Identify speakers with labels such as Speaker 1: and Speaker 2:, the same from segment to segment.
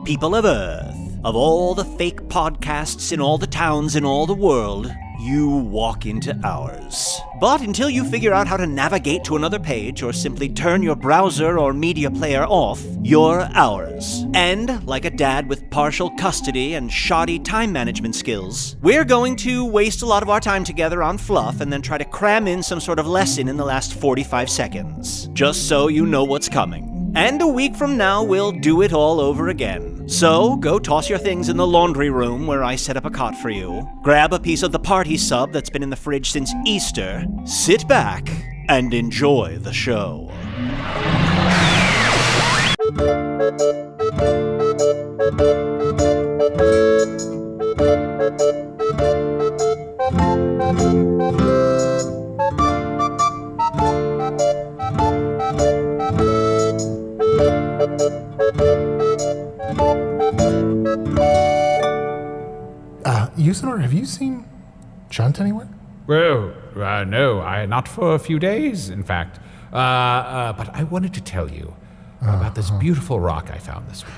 Speaker 1: People of Earth, of all the fake podcasts in all the towns in all the world, you walk into ours. But until you figure out how to navigate to another page or simply turn your browser or media player off, you're ours. And, like a dad with partial custody and shoddy time management skills, we're going to waste a lot of our time together on fluff and then try to cram in some sort of lesson in the last 45 seconds, just so you know what's coming. And a week from now, we'll do it all over again. So, go toss your things in the laundry room where I set up a cot for you. Grab a piece of the party sub that's been in the fridge since Easter. Sit back and enjoy the show.
Speaker 2: Usador, have you seen Chunt anywhere?
Speaker 3: Well, no, not for a few days, in fact. But I wanted to tell you about this beautiful rock I found this week.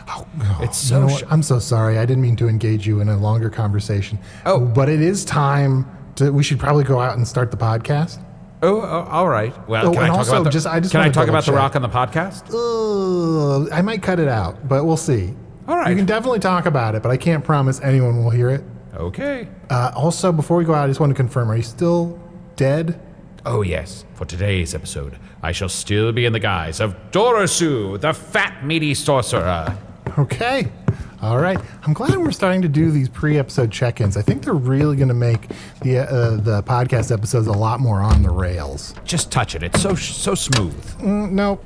Speaker 3: It's so...
Speaker 2: I'm so sorry. I didn't mean to engage you in a longer conversation. Oh. But it is time we should probably go out and start the podcast.
Speaker 3: All right. Well, can I talk about the rock on the podcast?
Speaker 2: I might cut it out, but we'll see.
Speaker 3: All right.
Speaker 2: You can definitely talk about it, but I can't promise anyone will hear it.
Speaker 3: Okay.
Speaker 2: Also, before we go out, I just want to confirm, are you still dead?
Speaker 3: Oh, yes. For today's episode, I shall still be in the guise of Dorisue, the fat, meaty sorcerer.
Speaker 2: Okay. All right. I'm glad we're starting to do these pre-episode check-ins. I think they're really going to make the podcast episodes a lot more on the rails.
Speaker 3: Just touch it. It's so smooth.
Speaker 2: No,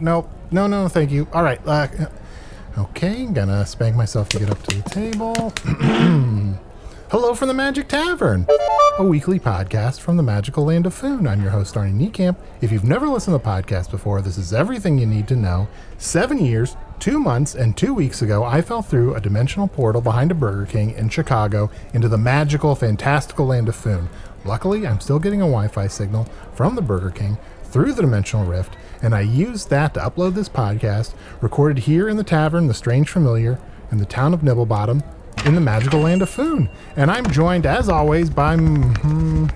Speaker 2: thank you. All right. Okay, gonna spank myself to get up to the table. Hello from the Magic Tavern, a weekly podcast from the magical land of Foon. I'm your host, Arnie Niekamp. If you've never listened to the podcast before, this is everything you need to know. 7 years, 2 months, and 2 weeks ago, I fell through a dimensional portal behind a Burger King in Chicago into the magical, fantastical land of Foon. Luckily, I'm still getting a Wi-Fi signal from the Burger King through the dimensional rift, and I used that to upload this podcast, recorded here in the Tavern, the Strange Familiar, in the town of Nibblebottom, in the magical land of Foon. And I'm joined, as always, by...
Speaker 4: Thanks.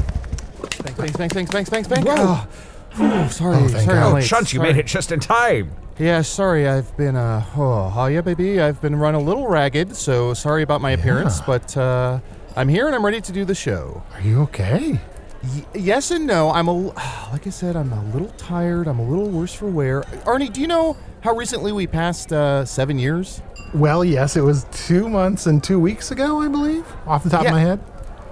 Speaker 2: Whoa.
Speaker 4: Sorry.
Speaker 3: Chunt, you made it just in time.
Speaker 4: Yeah, sorry, I've been, baby, I've been run a little ragged, so sorry about my appearance, but I'm here and I'm ready to do the show.
Speaker 2: Are you okay?
Speaker 4: Yes and no. Like I said, I'm a little tired, I'm a little worse for wear. Arnie, do you know how recently we passed 7 years?
Speaker 2: Well, yes, it was 2 months and 2 weeks ago, I believe, off the top of my head.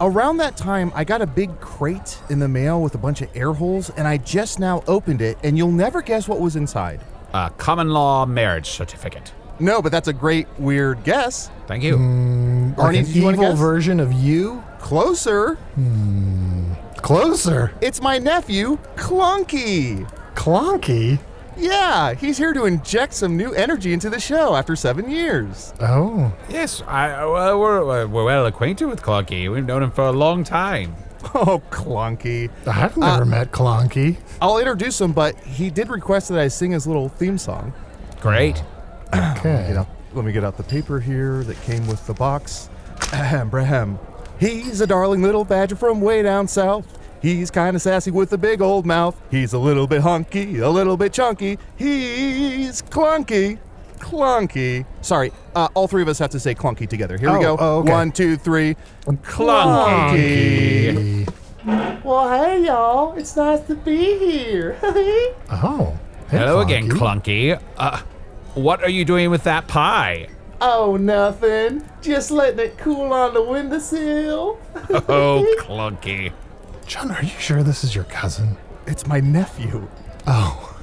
Speaker 4: Around that time, I got a big crate in the mail with a bunch of air holes, and I just now opened it, and you'll never guess what was inside.
Speaker 3: A common law marriage certificate.
Speaker 4: No, but that's a great, weird guess.
Speaker 3: Thank you.
Speaker 2: Arnie, an evil version of you?
Speaker 4: Closer.
Speaker 2: Closer?
Speaker 4: It's my nephew, Clunky.
Speaker 2: Clunky?
Speaker 4: Yeah, he's here to inject some new energy into the show after 7 years.
Speaker 2: Oh.
Speaker 3: Yes, we're well acquainted with Clunky. We've known him for a long time.
Speaker 4: Oh, Clunky.
Speaker 2: I've never met Clunky.
Speaker 4: I'll introduce him, but he did request that I sing his little theme song.
Speaker 3: Great.
Speaker 2: Okay.
Speaker 4: Let me get out the paper here that came with the box. Ahem. He's a darling little badger from way down south. He's kind of sassy with a big old mouth. He's a little bit hunky, a little bit chunky. He's Clunky. Sorry, all three of us have to say Clunky together. Here we go.
Speaker 2: Okay.
Speaker 4: 1, 2, 3.
Speaker 3: Clunky.
Speaker 5: Well, hey, y'all. It's nice to be here.
Speaker 2: Oh. Hey,
Speaker 3: Hello
Speaker 2: Clunky.
Speaker 3: again, Clunky. What are you doing with that pie?
Speaker 5: Oh, nothing. Just letting it cool on the windowsill.
Speaker 3: Oh, Clunky.
Speaker 2: John, are you sure this is your cousin?
Speaker 4: It's my nephew.
Speaker 2: Oh.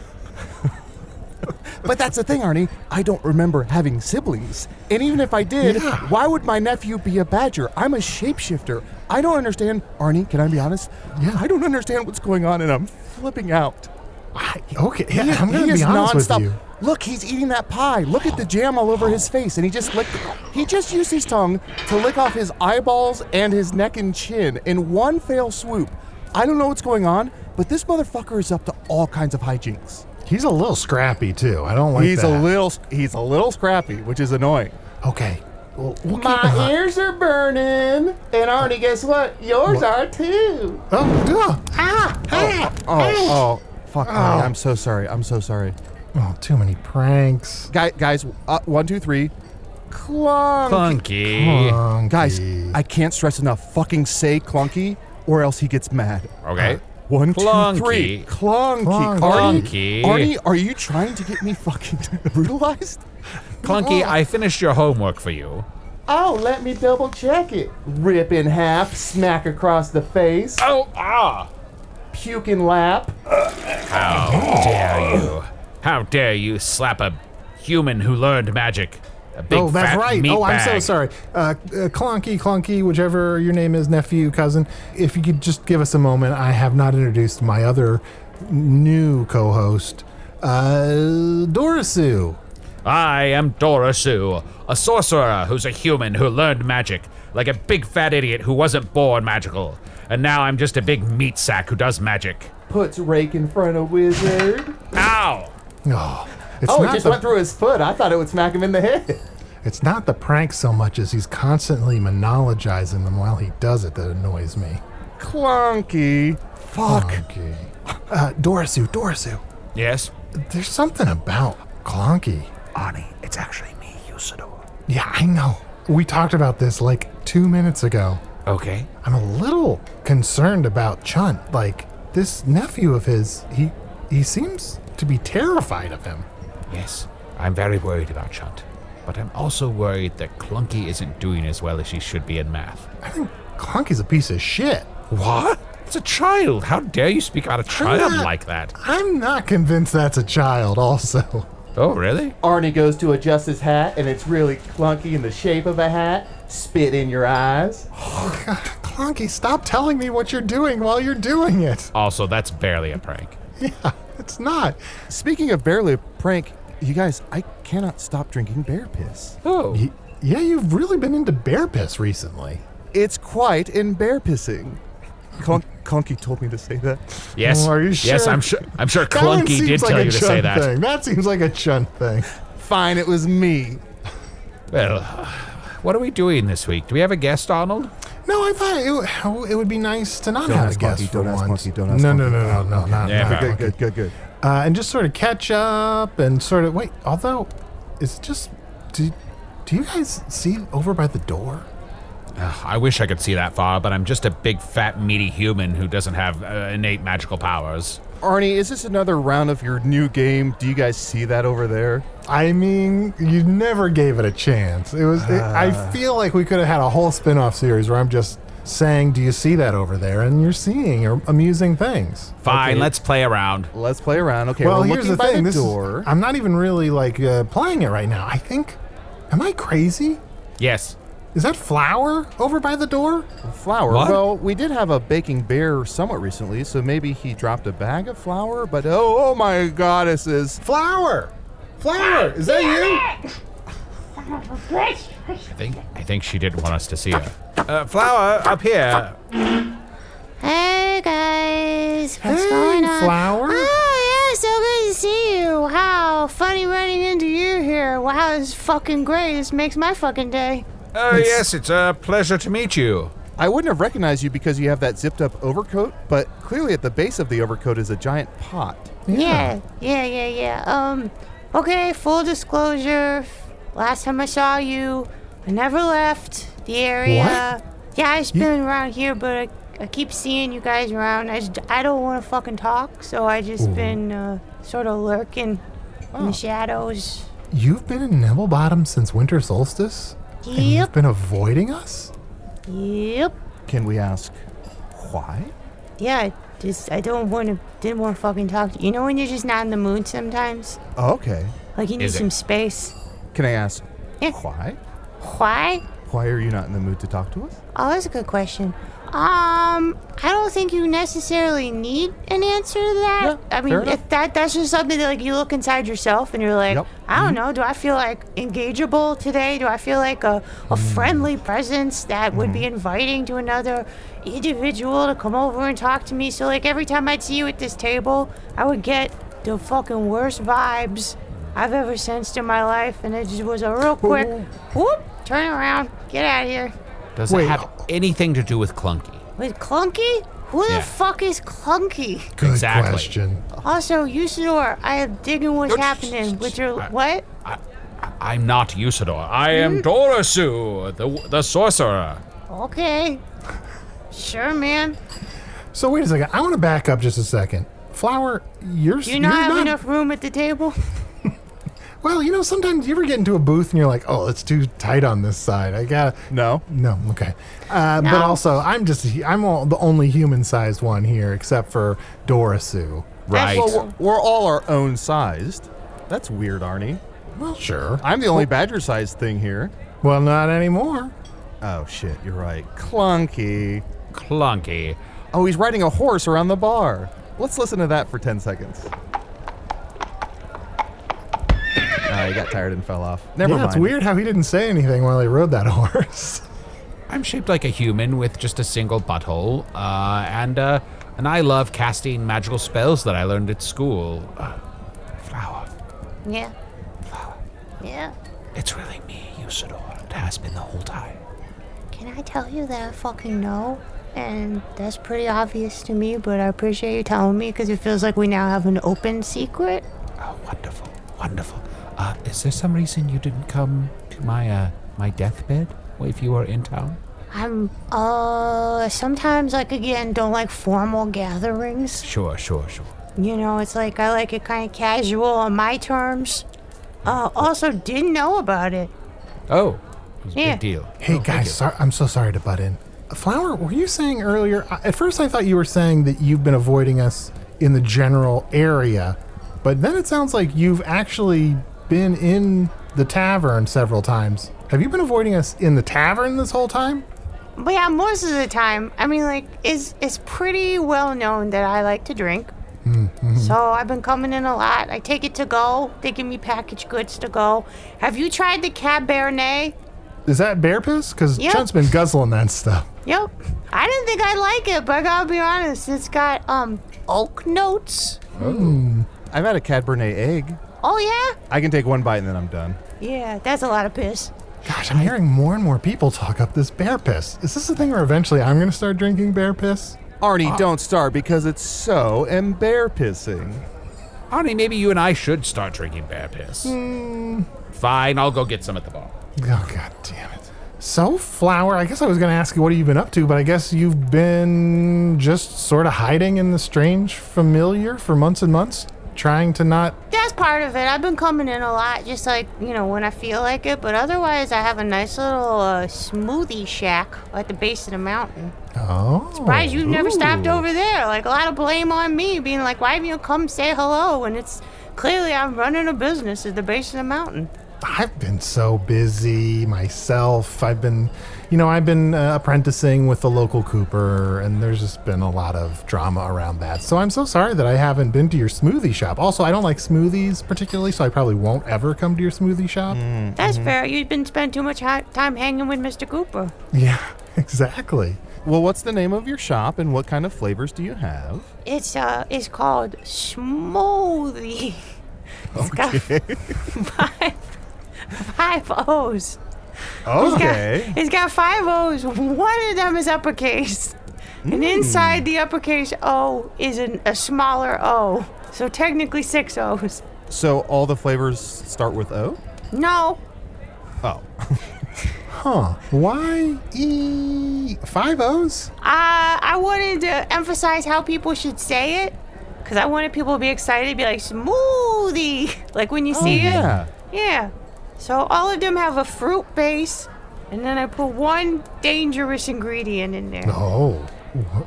Speaker 4: But that's the thing, Arnie. I don't remember having siblings. And even if I did, why would my nephew be a badger? I'm a shapeshifter. I don't understand. Arnie, can I be honest?
Speaker 2: Yeah.
Speaker 4: I don't understand what's going on, and I'm flipping out.
Speaker 2: Okay, yeah, I'm going to be honest with you.
Speaker 4: Look, he's eating that pie. Look at the jam all over his face, and he just used his tongue to lick off his eyeballs and his neck and chin in one fell swoop. I don't know what's going on, but this motherfucker is up to all kinds of hijinks.
Speaker 2: He's a little scrappy too. I don't like that.
Speaker 4: He's a little scrappy, which is annoying.
Speaker 2: Okay. We'll keep an
Speaker 5: My
Speaker 2: eye.
Speaker 5: ears are burning. And Arnie, guess what? Yours are too.
Speaker 4: Oh, fuck. Arnie, I'm so sorry.
Speaker 2: Oh, too many pranks.
Speaker 4: Guys, 1, 2, 3. Clunky.
Speaker 3: Clunky.
Speaker 4: Guys, I can't stress enough. Fucking say clunky, or else he gets mad.
Speaker 3: Okay.
Speaker 4: 1, 2, 3.
Speaker 3: Clunky.
Speaker 4: Clunky.
Speaker 3: Clunky.
Speaker 4: Arnie, are you trying to get me fucking brutalized?
Speaker 3: Clunky, I finished your homework for you.
Speaker 5: Oh, let me double check it. Rip in half, smack across the face,
Speaker 3: Oh, ah!
Speaker 5: puke in lap.
Speaker 3: How dare you? How dare you slap a human who learned magic? A big
Speaker 2: Oh, that's
Speaker 3: fat
Speaker 2: right.
Speaker 3: meat
Speaker 2: Oh, I'm so
Speaker 3: bag.
Speaker 2: sorry. Clunky, whichever your name is, nephew, cousin. If you could just give us a moment, I have not introduced my other new co-host, Dorisue.
Speaker 3: I am Dorisue, a sorcerer who's a human who learned magic, like a big fat idiot who wasn't born magical. And now I'm just a big meat sack who does magic.
Speaker 5: Puts rake in front of wizard.
Speaker 3: Ow!
Speaker 2: Oh, it's
Speaker 5: Oh, it
Speaker 2: not
Speaker 5: just
Speaker 2: the,
Speaker 5: went through his foot. I thought it would smack him in the head.
Speaker 2: It's not the prank so much as he's constantly monologizing them while he does it that annoys me.
Speaker 4: Clunky. Fuck.
Speaker 2: Clunky. Dorisue.
Speaker 3: Yes?
Speaker 2: There's something about Clunky.
Speaker 1: Arnie, it's actually me, Usador.
Speaker 2: Yeah, I know. We talked about this like 2 minutes ago.
Speaker 3: Okay.
Speaker 2: I'm a little concerned about Chunt. Like, this nephew of his, he seems to be terrified of him.
Speaker 3: Yes, I'm very worried about Chunt. But I'm also worried that Clunky isn't doing as well as she should be in math.
Speaker 2: I think Clunky's a piece of shit.
Speaker 3: What? It's a child. How dare you speak out a child
Speaker 2: not-
Speaker 3: like that?
Speaker 2: I'm not convinced that's a child also.
Speaker 3: Oh, really?
Speaker 5: Arnie goes to adjust his hat, and it's really clunky in the shape of a hat. Spit in your eyes.
Speaker 2: God, Clunky, stop telling me what you're doing while you're doing it.
Speaker 3: Also, that's barely a prank.
Speaker 2: Yeah, it's not.
Speaker 4: Speaking of barely a prank, you guys, I cannot stop drinking bear piss.
Speaker 3: Oh.
Speaker 2: Yeah, you've really been into bear piss recently.
Speaker 4: It's quite embarrassing. Clunky told me to say that.
Speaker 3: Yes.
Speaker 2: Oh, are you
Speaker 3: Yes,
Speaker 2: sure?
Speaker 3: I'm sure. I'm sure
Speaker 2: That one
Speaker 3: Clunky
Speaker 2: seems
Speaker 3: did
Speaker 2: like
Speaker 3: tell
Speaker 2: a
Speaker 3: you to say
Speaker 2: Chunt
Speaker 3: that.
Speaker 2: thing. That seems like a Chunt thing.
Speaker 4: Fine, it was me.
Speaker 3: Well, what are we doing this week? Do we have a guest, Arnold?
Speaker 2: No, I thought it would be nice to not
Speaker 4: Don't
Speaker 2: have a
Speaker 4: ask
Speaker 2: guest
Speaker 4: Clunky,
Speaker 2: for
Speaker 4: don't ask
Speaker 2: once.
Speaker 4: Clunky, don't ask
Speaker 2: No,
Speaker 4: Clunky.
Speaker 2: not
Speaker 3: Yeah,
Speaker 4: Good.
Speaker 2: and just sort of catch up and sort of wait. Although, it's just do you guys see over by the door?
Speaker 3: I wish I could see that far, but I'm just a big, fat, meaty human who doesn't have innate magical powers.
Speaker 4: Arnie, is this another round of your new game? Do you guys see that over there?
Speaker 2: I mean, you never gave it a chance. I feel like we could have had a whole spin-off series where I'm just saying, "Do you see that over there?" and you're seeing amusing things.
Speaker 3: Fine,
Speaker 4: Okay.
Speaker 3: let's play around.
Speaker 4: Let's play around. Okay,
Speaker 2: Well,
Speaker 4: we're
Speaker 2: here's
Speaker 4: looking
Speaker 2: the
Speaker 4: by
Speaker 2: thing.
Speaker 4: the
Speaker 2: This
Speaker 4: door.
Speaker 2: I'm not even really like playing it right now. I think, am I crazy?
Speaker 3: Yes.
Speaker 2: Is that Flower over by the door?
Speaker 4: Flour.
Speaker 3: What?
Speaker 4: Well, we did have a baking bear somewhat recently, so maybe he dropped a bag of flour. But oh my goddesses!
Speaker 2: Flower, is that you?
Speaker 3: I think she didn't want us to see her. Flower, up here.
Speaker 6: Hey guys, what's
Speaker 2: Hey,
Speaker 6: going on?
Speaker 2: Flower.
Speaker 6: Oh yeah, so good to see you. Wow, funny running into you here. Wow, this is fucking great. This makes my fucking day.
Speaker 3: Oh, yes, it's a pleasure to meet you.
Speaker 4: I wouldn't have recognized you because you have that zipped up overcoat, but clearly at the base of the overcoat is a giant pot.
Speaker 6: Yeah. Okay, full disclosure. Last time I saw you, I never left the area.
Speaker 2: What?
Speaker 6: Yeah, I've been around here, but I keep seeing you guys around. I don't want to fucking talk, so I just been sort of lurking in the shadows.
Speaker 2: You've been in Nibblebottom since winter solstice? And you've
Speaker 6: Yep.
Speaker 2: been avoiding us?
Speaker 6: Yep.
Speaker 4: Can we ask why?
Speaker 6: Yeah, didn't want to fucking talk to you. You know when you're just not in the mood sometimes?
Speaker 4: Oh, okay.
Speaker 6: Like you need
Speaker 3: Is it?
Speaker 6: some space.
Speaker 4: Can I ask
Speaker 6: Yeah.
Speaker 4: why?
Speaker 6: Why?
Speaker 4: Why are you not in the mood to talk to us?
Speaker 6: Oh, that's a good question. I don't think you necessarily need an answer to that.
Speaker 4: Yeah,
Speaker 6: I mean,
Speaker 4: fair enough.
Speaker 6: if that's just something that like you look inside yourself and you're like,
Speaker 4: Yep.
Speaker 6: I don't know, do I feel like engageable today? Do I feel like a friendly presence that would be inviting to another individual to come over and talk to me? So like every time I'd see you at this table, I would get the fucking worst vibes. I've ever sensed in my life, and it just was a real quick whoop, turn around, get out of here.
Speaker 3: Does it have anything to do with Clunky?
Speaker 6: With Clunky? Who the fuck is Clunky?
Speaker 2: Good
Speaker 3: Exactly.
Speaker 2: question.
Speaker 6: Also, Usador, I am digging what's happening with your what?
Speaker 3: I'm not Usador. I am Dorisue, the sorcerer.
Speaker 6: Okay. Sure, man.
Speaker 2: So wait a second. I want to back up just a second. Flower, you're
Speaker 6: Do you not have enough room at the table?
Speaker 2: Well, sometimes you ever get into a booth and you're like, oh, it's too tight on this side. I gotta.
Speaker 4: No.
Speaker 2: Okay. But also, I'm the only human-sized one here, except for Dorisue.
Speaker 3: Right.
Speaker 4: Well, we're all our own sized. That's weird, Arnie.
Speaker 2: Well, sure.
Speaker 4: I'm the only badger-sized thing here.
Speaker 2: Well, not anymore.
Speaker 4: Oh, shit, you're right. Clunky.
Speaker 3: Clunky.
Speaker 4: Oh, he's riding a horse around the bar. Let's listen to that for 10 seconds. He got tired and fell off. Never mind.
Speaker 2: It's weird how he didn't say anything while he rode that horse.
Speaker 3: I'm shaped like a human with just a single butthole, and I love casting magical spells that I learned at school. Flower.
Speaker 6: Yeah.
Speaker 3: Flower.
Speaker 6: Yeah.
Speaker 3: It's really me, Usador. It has been the whole time.
Speaker 6: Can I tell you that I fucking know? And that's pretty obvious to me, but I appreciate you telling me because it feels like we now have an open secret.
Speaker 3: Oh, wonderful, wonderful. Is there some reason you didn't come to my deathbed if you were in town?
Speaker 6: I'm, sometimes, again, don't like formal gatherings.
Speaker 3: Sure.
Speaker 6: It's like I like it kind of casual on my terms. Also, didn't know about it.
Speaker 3: Oh, it was a
Speaker 6: Yeah.
Speaker 3: big deal.
Speaker 2: Hey, guys, I'm so sorry to butt in. Flower, were you saying earlier, at first I thought you were saying that you've been avoiding us in the general area, but then it sounds like you've actually been in the tavern several times. Have you been avoiding us in the tavern this whole time?
Speaker 6: But yeah, most of the time, I mean, it's pretty well known that I like to drink.
Speaker 2: Mm-hmm.
Speaker 6: So I've been coming in a lot. I take it to go. They give me packaged goods to go. Have you tried the Cabernet?
Speaker 2: Is that bear piss? Because
Speaker 6: Yep.
Speaker 2: Chunt's been guzzling that stuff.
Speaker 6: Yep. I didn't think I'd like it, but I gotta be honest, it's got, oak notes.
Speaker 4: I've had a Cabernet egg.
Speaker 6: Oh, yeah?
Speaker 4: I can take one bite and then I'm done.
Speaker 6: Yeah, that's a lot of piss.
Speaker 2: Gosh, I'm hearing more and more people talk up this bear piss. Is this the thing where eventually I'm going to start drinking bear piss?
Speaker 4: Arnie, don't start because it's so embarrassing.
Speaker 3: Arnie, maybe you and I should start drinking bear piss. Fine, I'll go get some at the bar.
Speaker 2: Oh, God damn it. So, Flower, I guess I was going to ask you what have you been up to, but I guess you've been just sort of hiding in the strange familiar for months and months, trying to not...
Speaker 6: That's part of it. I've been coming in a lot, just when I feel like it. But otherwise, I have a nice little smoothie shack at the base of the mountain.
Speaker 2: Oh.
Speaker 6: Surprised you've never stopped over there. A lot of blame on me, being like, why haven't you come say hello? And it's clearly I'm running a business at the base of the mountain.
Speaker 2: I've been so busy myself. I've been apprenticing with the local cooper, and there's just been a lot of drama around that. So I'm so sorry that I haven't been to your smoothie shop. Also, I don't like smoothies particularly, so I probably won't ever come to your smoothie shop.
Speaker 6: That's fair. You've been spending too much time hanging with Mr. Cooper.
Speaker 2: Yeah, exactly.
Speaker 4: Well, what's the name of your shop and what kind of flavors do you have?
Speaker 6: It's called Smoothie. It's got five O's.
Speaker 4: Okay.
Speaker 6: It's got 5 O's. One of them is uppercase. And inside the uppercase O is a smaller O. So technically 6 O's.
Speaker 4: So all the flavors start with O?
Speaker 6: No.
Speaker 4: Oh.
Speaker 2: Huh. Why 5 O's?
Speaker 6: I wanted to emphasize how people should say it. Because I wanted people to be excited, be like, smoothie. Like when you see it. Yeah. So all of them have a fruit base, and then I put one dangerous ingredient in there.
Speaker 2: Oh.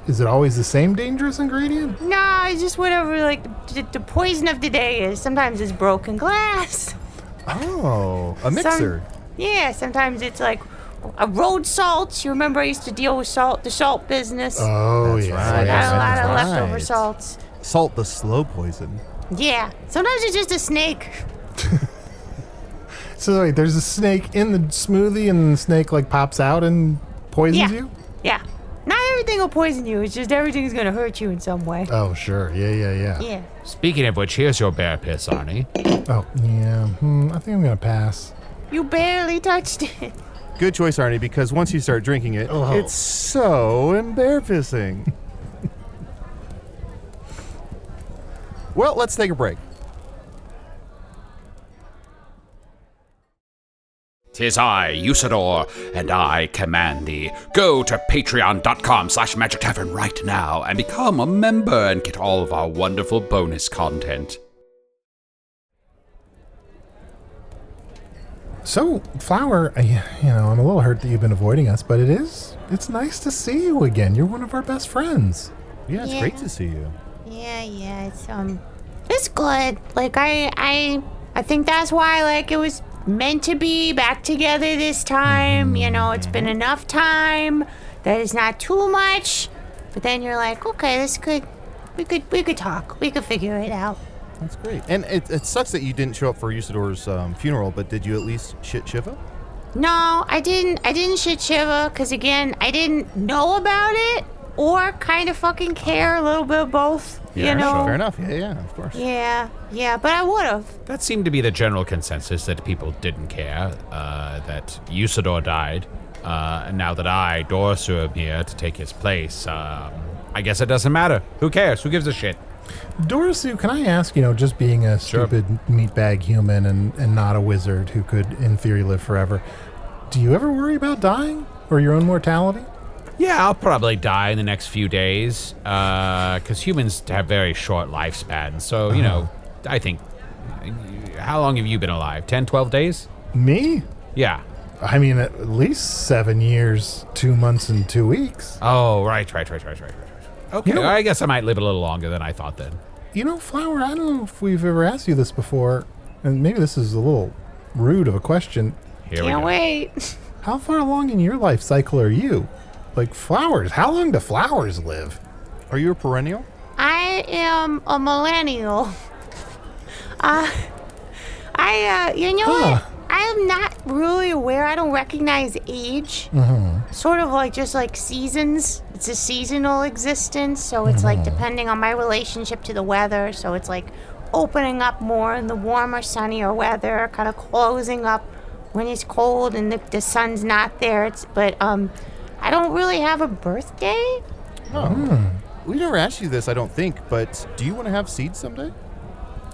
Speaker 2: Is it always the same dangerous ingredient?
Speaker 6: No, it's just whatever, the poison of the day is. Sometimes it's broken glass.
Speaker 4: Oh, a mixer.
Speaker 6: Sometimes it's like a road salts. You remember I used to deal with the salt business.
Speaker 2: Oh,
Speaker 4: That's
Speaker 2: yeah.
Speaker 4: right.
Speaker 6: I got a lot of
Speaker 4: Right.
Speaker 6: leftover salts.
Speaker 4: Salt the slow poison.
Speaker 6: Yeah, sometimes it's just a snake.
Speaker 2: So wait, there's a snake in the smoothie, and the snake pops out and poisons you?
Speaker 6: Yeah. Not every everything will poison you. It's just everything's gonna hurt you in some way.
Speaker 2: Oh, sure. Yeah.
Speaker 6: Yeah.
Speaker 3: Speaking of which, here's your bear piss, Arnie.
Speaker 2: Oh, yeah. I think I'm gonna pass.
Speaker 6: You barely touched it.
Speaker 4: Good choice, Arnie, because once you start drinking it,
Speaker 2: Oh.
Speaker 4: it's so embarrassing. Well, let's take a break.
Speaker 3: 'Tis I, Usador, and I command thee. Go to patreon.com/Magic Tavern right now and become a member and get all of our wonderful bonus content.
Speaker 2: So, Flower, I'm a little hurt that you've been avoiding us, but it's nice to see you again. You're one of our best friends.
Speaker 4: Yeah, it's great to see you.
Speaker 6: Yeah, it's good. Like, I think that's why, like, it was meant to be back together this time. It's been enough time that it's not too much. But then you're like, okay, we could talk. We could figure it out.
Speaker 4: That's great. And it sucks that you didn't show up for Usador's funeral, but did you at least shit Shiva?
Speaker 6: No, I didn't shit Shiva, because again, I didn't know about it or kind of fucking care, a little bit of both.
Speaker 3: Yeah, sure.
Speaker 4: Fair enough. Yeah, of course.
Speaker 6: Yeah, but I would have.
Speaker 3: That seemed to be the general consensus, that people didn't care, that Usador died, and now that I, Dorisue, am here to take his place, I guess it doesn't matter. Who cares? Who gives a shit?
Speaker 2: Dorisue, can I ask, just being a stupid meatbag human and not a wizard who could, in theory, live forever, do you ever worry about dying or your own mortality?
Speaker 3: Yeah, I'll probably die in the next few days, because humans have very short lifespans. So, I think, how long have you been alive? 10, 12 days?
Speaker 2: Me?
Speaker 3: Yeah.
Speaker 2: I mean, at least 7 years, 2 months, and 2 weeks.
Speaker 3: Oh, right. Okay, I guess I might live a little longer than I thought then.
Speaker 2: Flower, I don't know if we've ever asked you this before, and maybe this is a little rude of a question.
Speaker 3: Here we
Speaker 6: Can't
Speaker 3: go.
Speaker 6: wait.
Speaker 2: How far along in your life cycle are you? Like flowers, how long do flowers live?
Speaker 4: Are you a perennial?
Speaker 6: I am a millennial. What? I'm not really aware. I don't recognize age. Sort of like just like seasons. It's a seasonal existence, so it's like depending on my relationship to the weather. So it's like opening up more in the warmer, sunnier weather, kind of closing up when it's cold and the sun's not there. But I don't really have a birthday.
Speaker 4: We never asked you this, I don't think, but do you want to have seeds someday?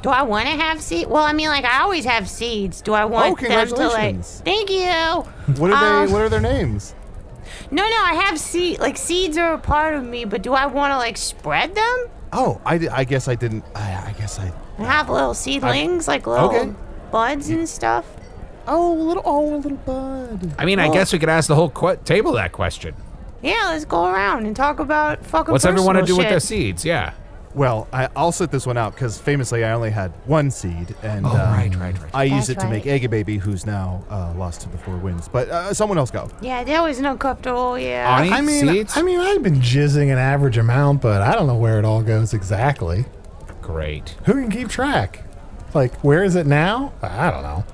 Speaker 6: Do I want to have seeds? Well, I mean, like, I always have seeds. Do I want them to, like...
Speaker 4: congratulations.
Speaker 6: Thank you.
Speaker 4: What are their names?
Speaker 6: No, I have seeds. Like, seeds are a part of me, but do I want to, like, spread them?
Speaker 4: Oh, I guess I didn't. I guess I...
Speaker 6: I have little seedlings, like little buds and stuff.
Speaker 4: a little bud.
Speaker 3: I mean, I guess we could ask the whole table that question.
Speaker 6: Yeah, let's go around and talk about fucking
Speaker 3: What's everyone to do
Speaker 6: personal
Speaker 3: with their
Speaker 6: shit.
Speaker 3: seeds? Yeah.
Speaker 4: Well, I'll sit this one out because famously I only had one seed, and
Speaker 3: right.
Speaker 4: I used
Speaker 6: That's
Speaker 4: it to make
Speaker 6: right.
Speaker 4: Agababy, who's now lost to the four winds. But someone else go.
Speaker 6: Yeah, that was uncomfortable, yeah.
Speaker 3: Arnie, seeds?
Speaker 2: I've been jizzing an average amount, but I don't know where it all goes exactly.
Speaker 3: Great.
Speaker 2: Who can keep track? Like, where is it now? I don't know.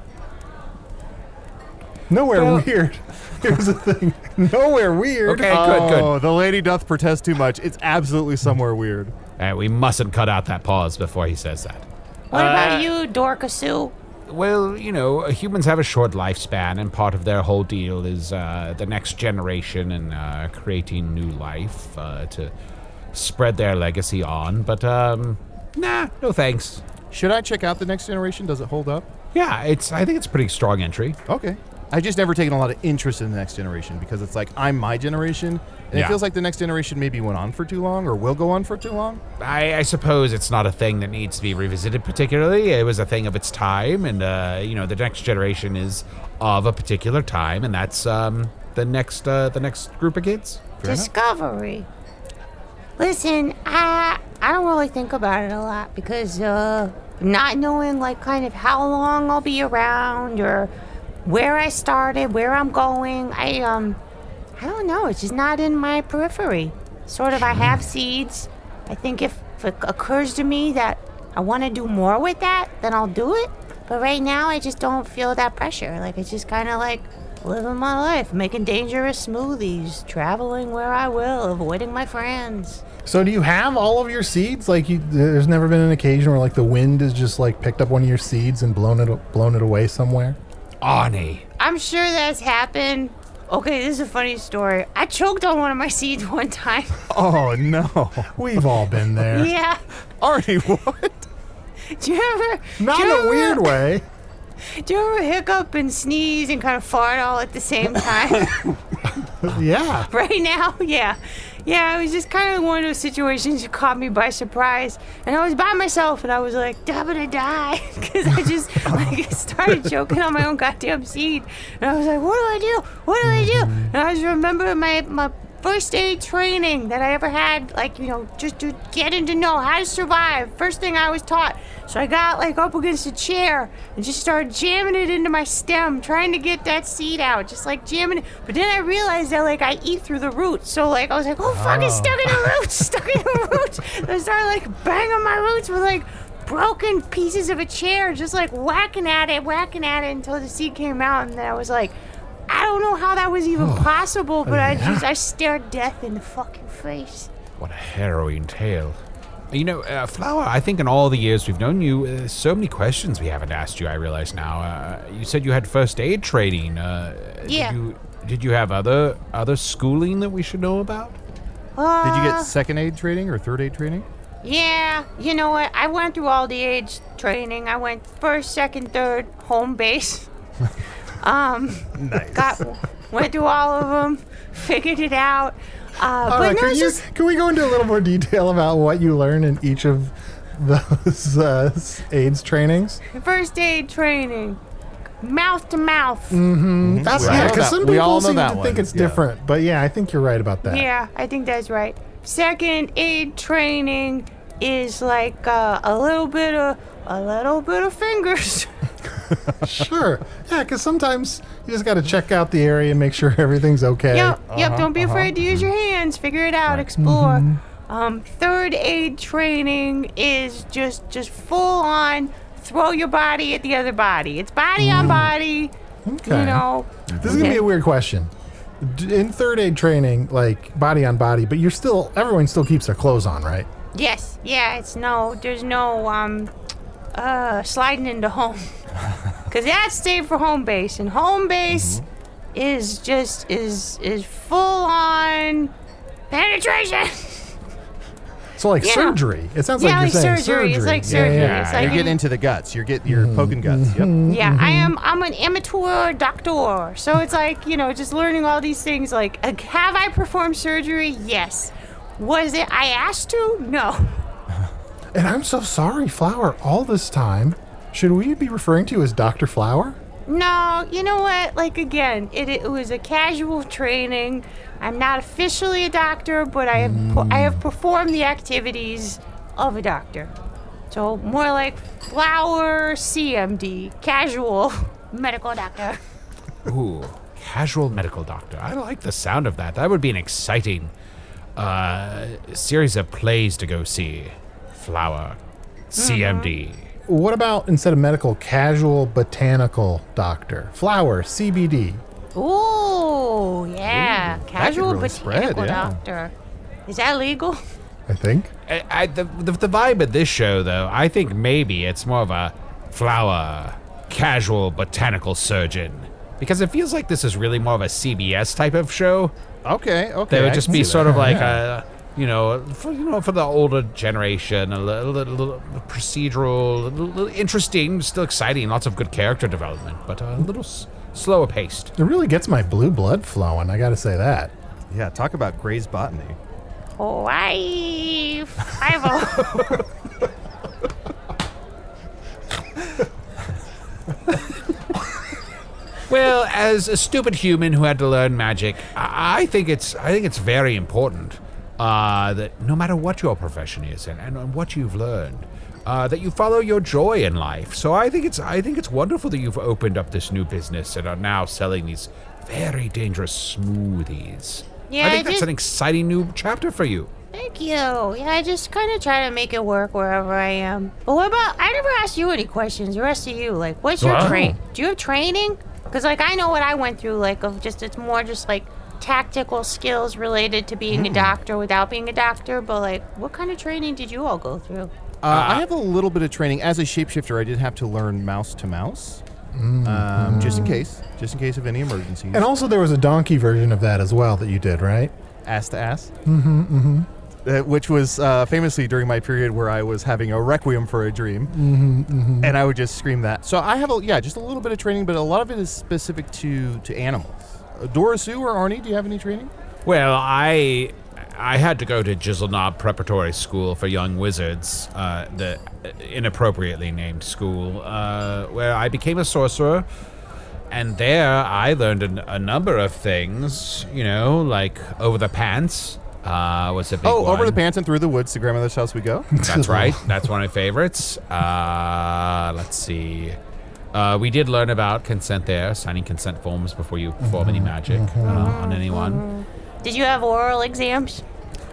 Speaker 2: Nowhere weird. Here's the thing. Nowhere weird.
Speaker 3: Okay,
Speaker 4: Oh,
Speaker 3: good.
Speaker 4: the lady doth protest too much. It's absolutely somewhere weird.
Speaker 3: We mustn't cut out that pause before he says that.
Speaker 6: What about you, Dorcasue?
Speaker 3: Well, humans have a short lifespan, and part of their whole deal is the next generation and creating new life to spread their legacy on. But, nah, no thanks.
Speaker 4: Should I check out the next generation? Does it hold up?
Speaker 3: Yeah, I think it's a pretty strong entry.
Speaker 4: Okay. I've just never taken a lot of interest in the next generation because it's like I'm my generation, and
Speaker 3: Yeah.
Speaker 4: it feels like the next generation maybe went on for too long or will go on for too long.
Speaker 3: I suppose it's not a thing that needs to be revisited particularly. It was a thing of its time, and, the next generation is of a particular time, and that's the next group of kids.
Speaker 6: Discovery. Listen, I don't really think about it a lot because not knowing like kind of how long I'll be around or where I started, where I'm going, I don't know. It's just not in my periphery. Sort of, I have seeds. I think if it occurs to me that I want to do more with that, then I'll do it. But right now, I just don't feel that pressure. Like, it's just kind of like, living my life, making dangerous smoothies, traveling where I will, avoiding my friends.
Speaker 2: So do you have all of your seeds? Like, there's never been an occasion where like the wind has just like picked up one of your seeds and blown it away somewhere?
Speaker 3: Arnie.
Speaker 6: I'm sure that's happened. Okay, this is a funny story. I choked on one of my seeds one time.
Speaker 4: Oh, no.
Speaker 2: We've all been there.
Speaker 6: Yeah.
Speaker 4: Arnie, what?
Speaker 6: Do you ever...
Speaker 2: Not in a weird way.
Speaker 6: Do you ever hiccup and sneeze and kind of fart all at the same time?
Speaker 2: Yeah.
Speaker 6: Right now? Yeah. Yeah, it was just kind of one of those situations that caught me by surprise. And I was by myself, and I was like, I'm gonna die. Because I just started choking on my own goddamn seed. And I was like, what do I do? What do I do? And I just remember my first aid training that I ever had, just to getting to know how to survive. First thing I was taught. So I got up against a chair and just started jamming it into my stem, trying to get that seed out, just jamming it. But then I realized that I eat through the roots. So I was like, oh fuck, it's stuck in the roots, stuck in the roots. And I started banging my roots with broken pieces of a chair, just whacking at it until the seed came out. And then I was like, I don't know how that was even possible, but I stared death in the fucking face.
Speaker 3: What a harrowing tale. Flower, I think in all the years we've known you, so many questions we haven't asked you, I realize now. You said you had first aid training.
Speaker 6: Yeah.
Speaker 3: Did you have other schooling that we should know about?
Speaker 4: Did you get second aid training or third aid training?
Speaker 6: Yeah, you know what? I went through all the age training. I went first, second, third, home base.
Speaker 4: Nice.
Speaker 6: Went through all of them, figured it out.
Speaker 2: All right, can we go into a little more detail about what you learn in each of those AIDS trainings?
Speaker 6: First aid training, mouth to mouth.
Speaker 2: Mm-hmm. That's because some people seem to think it's different, but I think you're right about that.
Speaker 6: Yeah, I think that's right. Second aid training is a little bit of fingers.
Speaker 2: Sure. Yeah, because sometimes you just got to check out the area and make sure everything's okay.
Speaker 6: Yep. Don't be afraid to use your hands. Figure it out. Explore. Third aid training is just full on throw your body at the other body. It's body on body.
Speaker 2: Okay. This is gonna be a weird question. In third aid training, body on body, but everyone still keeps their clothes on, right?
Speaker 6: Yes. Yeah. There's no sliding into home. Because that's safe for home base, and home base is full on penetration.
Speaker 2: So surgery. It sounds like you're saying surgery.
Speaker 6: It's like surgery.
Speaker 2: Yeah.
Speaker 6: It's
Speaker 4: You're getting into the guts. You're poking guts. Yep.
Speaker 6: Yeah, I'm an amateur doctor. So it's just learning all these things. Have I performed surgery? Yes. Was it I asked to? No.
Speaker 2: And I'm so sorry, Flower, all this time. Should we be referring to you as Dr. Flower?
Speaker 6: No, you know what? Again, it was a casual training. I'm not officially a doctor, but I have performed the activities of a doctor. So more like Flower CMD, casual medical doctor.
Speaker 3: Ooh, casual medical doctor. I like the sound of that. That would be an exciting series of plays to go see. Flower CMD.
Speaker 2: What about, instead of medical, casual botanical doctor? Flower, CBD.
Speaker 6: Ooh, yeah. Casual
Speaker 4: really
Speaker 6: botanical doctor. Is that legal?
Speaker 2: I think.
Speaker 3: The vibe of this show, though, I think maybe it's more of a Flower, casual botanical surgeon. Because it feels like this is really more of a CBS type of show.
Speaker 4: Okay.
Speaker 3: They would just be sort of like a... for the older generation, a little procedural, a little interesting, still exciting, lots of good character development, but a little slower paced.
Speaker 2: It really gets my blue blood flowing, I gotta say that.
Speaker 4: Yeah, talk about Gray's botany.
Speaker 6: Hawaii 5-0.
Speaker 3: Well, as a stupid human who had to learn magic, I think it's very important that no matter what your profession is and what you've learned, that you follow your joy in life. So I think it's wonderful that you've opened up this new business and are now selling these very dangerous smoothies.
Speaker 6: Yeah,
Speaker 3: I think that's an exciting new chapter for you.
Speaker 6: Thank you. Yeah, I just kind of try to make it work wherever I am. But what about, I never asked you any questions, the rest of you. What's your do you have training? Because, like, I know what I went through, like, of just, it's more just, like, tactical skills related to being a doctor without being a doctor. But, like, what kind of training did you all go through?
Speaker 4: I have a little bit of training. As a shapeshifter, I did have to learn mouse to mouse. Just in case of any emergencies.
Speaker 2: And also there was a donkey version of that as well that you did, right?
Speaker 4: Ass to ass. Which was famously during my period where I was having a requiem for a dream. And I would just scream that. So I have, just a little bit of training, but a lot of it is specific to animals. Dorisue or Arnie, do you have any training?
Speaker 3: Well, I had to go to Jizzleknob Preparatory School for Young Wizards, the inappropriately named school, where I became a sorcerer. And there I learned a number of things, like over the pants was a big one.
Speaker 4: Over the pants and through the woods to grandmother's house we go.
Speaker 3: That's right. That's one of my favorites. Let's see. We did learn about consent there, signing consent forms before you perform any magic on anyone.
Speaker 6: Did you have oral exams?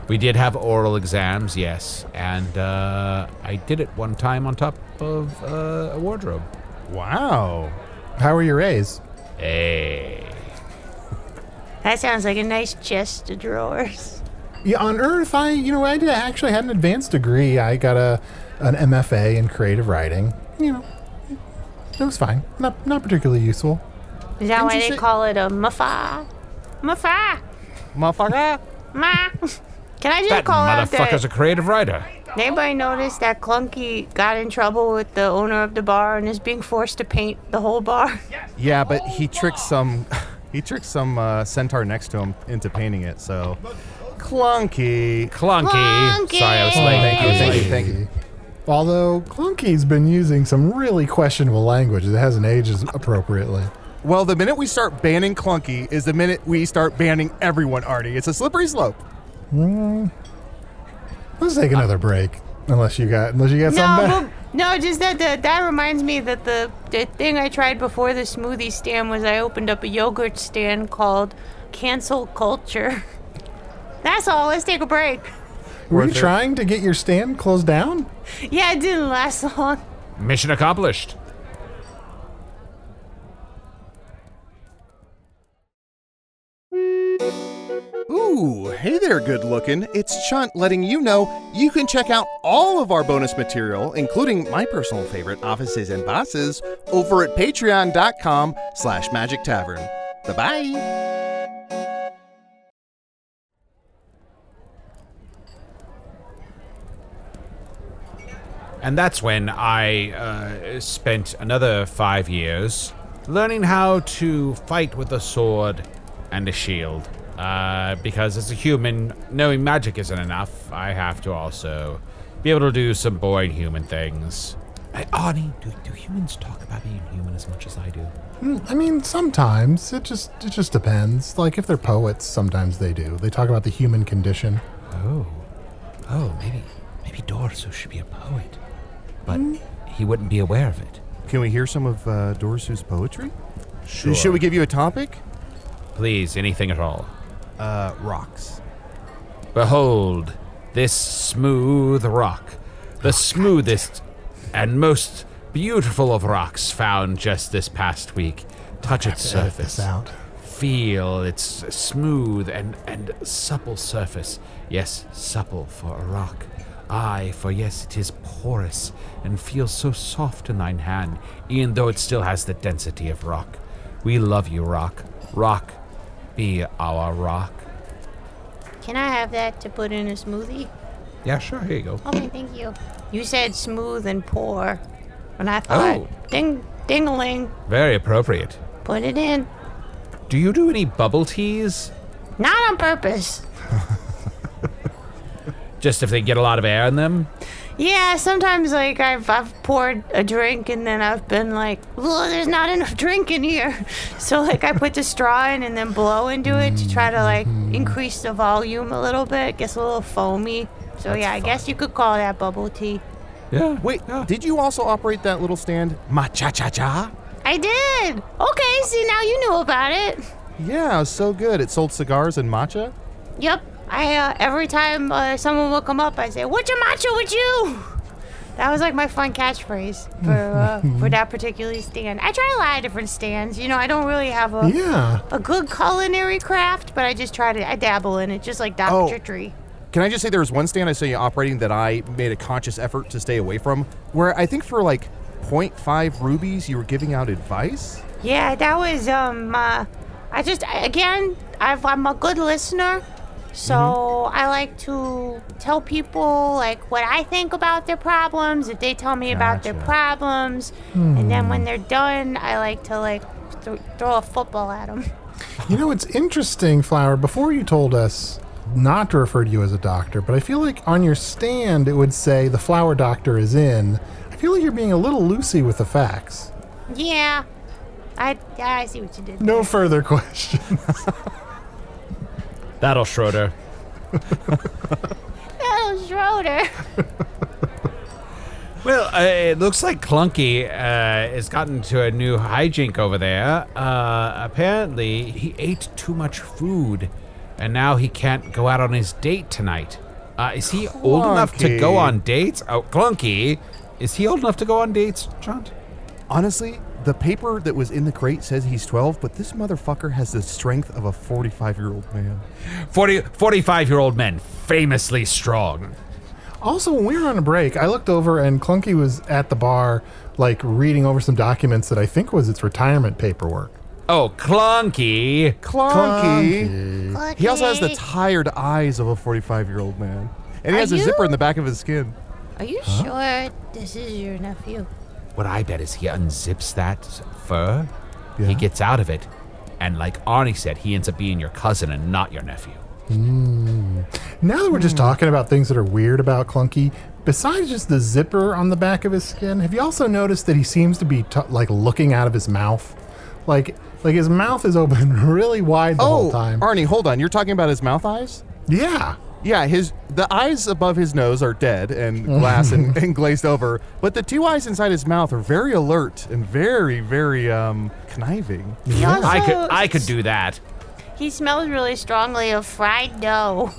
Speaker 3: We did have oral exams, yes. And I did it one time on top of a wardrobe.
Speaker 4: Wow.
Speaker 2: How were your A's?
Speaker 3: Hey.
Speaker 6: That sounds like a nice chest of drawers.
Speaker 2: Yeah, on Earth, I actually had an advanced degree. I got an MFA in creative writing. It was fine. Not particularly useful.
Speaker 6: Is that why they call it a muffa? Muffa!
Speaker 4: Motherfucker.
Speaker 6: Ma! Can I just
Speaker 3: That
Speaker 6: call out
Speaker 3: motherfucker's a creative writer.
Speaker 6: Anybody notice that Clunky got in trouble with the owner of the bar and is being forced to paint the whole bar?
Speaker 4: Yeah, but he tricked some centaur next to him into painting it, so... Clunky.
Speaker 3: Clunky. Sorry, I was late.
Speaker 4: Thank you.
Speaker 2: Although Clunky's been using some really questionable language that hasn't aged appropriately.
Speaker 4: Well, the minute we start banning Clunky is the minute we start banning everyone, Arnie. It's a slippery slope.
Speaker 2: Let's take another break. Unless you got something better.
Speaker 6: No, just that reminds me that the thing I tried before the smoothie stand was I opened up a yogurt stand called Cancel Culture. That's all. Let's take a break.
Speaker 2: Were you trying to get your stand closed down?
Speaker 6: Yeah, it didn't last long.
Speaker 3: Mission accomplished.
Speaker 4: Ooh, hey there, good looking. It's Chunt letting you know you can check out all of our bonus material, including my personal favorite, Offices and Bosses, over at patreon.com/Magic Tavern. Bye-bye.
Speaker 3: And that's when I spent another 5 years learning how to fight with a sword and a shield. Because as a human, knowing magic isn't enough. I have to also be able to do some boring human things. Hey, Arnie, do humans talk about being human as much as I do?
Speaker 2: I mean, sometimes. It just depends. Like, if they're poets, sometimes they do. They talk about the human condition.
Speaker 3: Oh, maybe Dorisue should be a poet. But he wouldn't be aware of it.
Speaker 4: Can we hear some of Dorisue's poetry?
Speaker 3: Sure.
Speaker 4: Should we give you a topic?
Speaker 3: Please, anything at all.
Speaker 4: Rocks.
Speaker 3: Behold, this smooth rock, the smoothest and most beautiful of rocks found just this past week. Touch its surface. Feel its smooth and supple surface. Yes, supple for a rock. Aye, for yes, it is porous and feels so soft in thine hand, even though it still has the density of rock. We love you, rock. Rock, be our rock.
Speaker 6: Can I have that to put in a smoothie?
Speaker 3: Yeah, sure, here you go.
Speaker 6: Okay, thank you. You said smooth and pour, and I thought, ding-a-ling,
Speaker 3: Very appropriate.
Speaker 6: put it in.
Speaker 3: Do you do any bubble teas?
Speaker 6: Not on purpose.
Speaker 3: Just if they get a lot of air in them?
Speaker 6: Yeah, sometimes like I've poured a drink and then I've been like, well, there's not enough drink in here. So like I put the straw in and then blow into it to try to like increase the volume a little bit. It gets a little foamy. So I guess you could call that bubble tea.
Speaker 3: Yeah.
Speaker 4: Wait, did you also operate that little stand? Ma-cha-cha-cha?
Speaker 6: I did. Okay, see, now you knew about it.
Speaker 4: Yeah, it was so good. It sold cigars and matcha?
Speaker 6: Yep. I every time someone will come up, I say, "What's your matcha with you?" That was like my fun catchphrase for that particular stand. I try a lot of different stands. You know, I don't really have a good culinary craft, but I dabble in it, just like Dr. Tree.
Speaker 4: Can I just say there was one stand I saw you operating that I made a conscious effort to stay away from, where I think for like 0.5 rubies you were giving out advice?
Speaker 6: Yeah, that was, I'm a good listener. So I like to tell people like what I think about their problems, if they tell me about their problems, and then when they're done, I like to like throw a football at them.
Speaker 2: You know, it's interesting, Flower. Before you told us not to refer to you as a doctor, but I feel like on your stand it would say the flower doctor is in. I feel like you're being a little loosey with the facts.
Speaker 6: Yeah, I see what you did.
Speaker 2: No further questions.
Speaker 3: That'll Schroeder.
Speaker 6: Oh, Schroeder.
Speaker 3: Well, it looks like Clunky has gotten to a new hijink over there. Apparently, he ate too much food, and now he can't go out on his date tonight. Is he old enough to go on dates? Oh, Clunky, is he old enough to go on dates, Chunt?
Speaker 4: Honestly, the paper that was in the crate says he's 12, but this motherfucker has the strength of a 45-year-old man.
Speaker 3: 45-year-old men, famously strong.
Speaker 2: Also, when we were on a break, I looked over and Clunky was at the bar, like reading over some documents that I think was its retirement paperwork.
Speaker 3: Oh, Clunky.
Speaker 4: Clunky. He also has the tired eyes of a 45-year-old man. And he has a zipper in the back of his skin.
Speaker 6: Are you sure this is your nephew?
Speaker 3: What I bet is he unzips that fur, he gets out of it, and like Arnie said, he ends up being your cousin and not your nephew.
Speaker 2: Now that we're just talking about things that are weird about Clunky, besides just the zipper on the back of his skin, have you also noticed that he seems to be like looking out of his mouth? Like his mouth is open really wide the whole time.
Speaker 4: Arnie, hold on. You're talking about his mouth eyes?
Speaker 2: Yeah.
Speaker 4: Yeah, the eyes above his nose are dead and glass and glazed over, but the two eyes inside his mouth are very alert and very, very conniving.
Speaker 2: Yeah.
Speaker 3: I could do that.
Speaker 6: He smells really strongly of fried dough.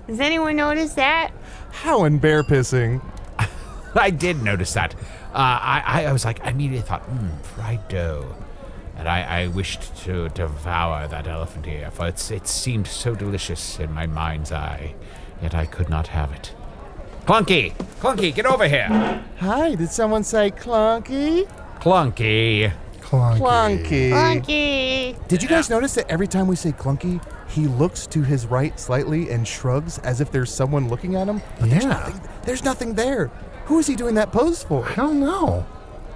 Speaker 6: Does anyone notice that?
Speaker 4: How in bear pissing?
Speaker 3: I did notice that. I was like, I immediately thought, fried dough. And I wished to devour that elephant ear, for it seemed so delicious in my mind's eye, yet I could not have it. Clunky, get over here.
Speaker 4: Hi, did someone say Clunky?
Speaker 3: Clunky.
Speaker 4: Did you guys notice that every time we say Clunky, he looks to his right slightly and shrugs as if there's someone looking at him? But there's nothing there. Who is he doing that pose for?
Speaker 2: I don't know.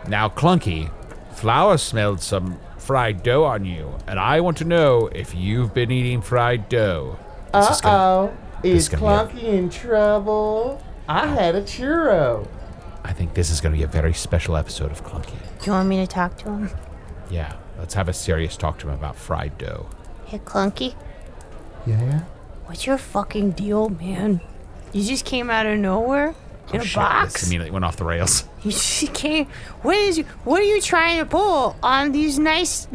Speaker 3: Now, Clunky, Flower smelled some fried dough on you, and I want to know if you've been eating fried dough.
Speaker 5: Is Clunky in trouble? I had a churro.
Speaker 3: I think this is going to be a very special episode of Clunky.
Speaker 6: Do you want me to talk to him?
Speaker 3: Yeah, let's have a serious talk to him about fried dough.
Speaker 6: Hey, Clunky.
Speaker 2: Yeah?
Speaker 6: What's your fucking deal, man? You just came out of nowhere? In a box?
Speaker 3: This immediately went off the rails.
Speaker 6: You just came. What are you trying to pull on these nice